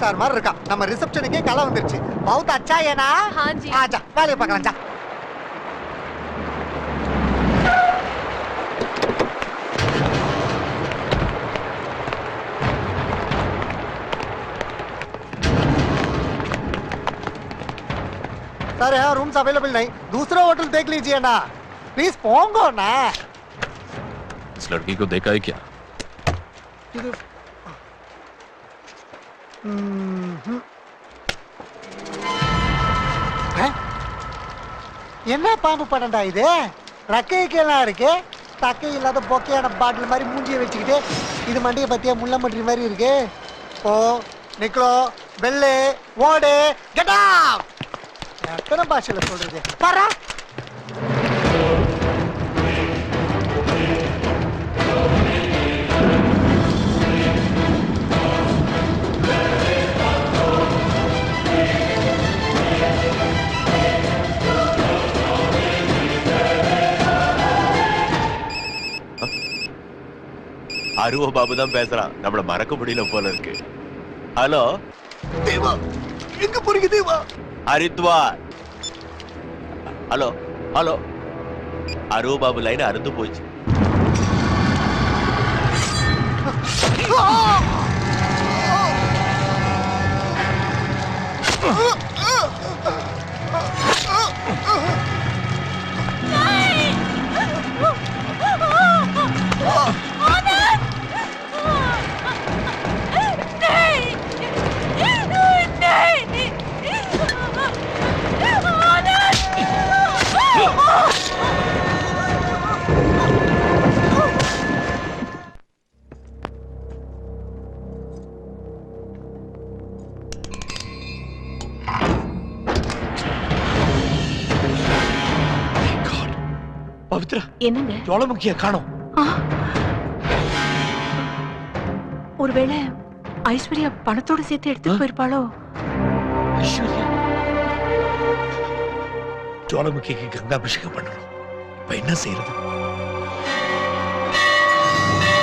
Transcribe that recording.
Star மாதிரி இருக்கா. நம்ம ரிசப்ஷனுக்கே கலை வந்துருச்சு. बहुत अच्छा है ना? हां जी. आजा வேலைய பார்க்கலாம் जा. सर यहाँ रूम्स अवेलेबल नहीं, दूसरा होटल देख लीजिए ना प्लीज. पोंगो ना. इस लड़की को देखा है क्या? என்ன பாம்பு படம்டா இது? ரக்கைக்கெல்லாம் இருக்கு, தக்கை இல்லாத பொக்கையான பாட்டில் மாதிரி மூஞ்சியை வச்சுக்கிட்டு இது மண்டையை பத்தியா முள்ள மட்ரி மாதிரி இருக்கு. ஓ நிக்கலோ பெல்லு ஓடு கெட் அவுட். எத்தனை பாஷையில சொல்றது பாரா. அருவ பாபு தான் பேசுறான். நம்மள மறக்க முடியல போல இருக்கு. ஹலோ தேவா, எங்க போறீங்க தேவா? ஹரித்வார். ஹலோ ஹலோ, அருவ பாபு லைன் அறுந்து போச்சு. பவித்ரா, என்னங்க ஜோலமுக்கிய காணோம். ஒருவேளை ஐஸ்வர்யா பணத்தோட சேர்த்து எடுத்துட்டு போயிருப்பாளோ? ஐஸ்வர்யா, ஜோலமுக்கிக்கு கங்காபிஷேகம் பண்ணணும். இப்ப என்ன செய்யறது?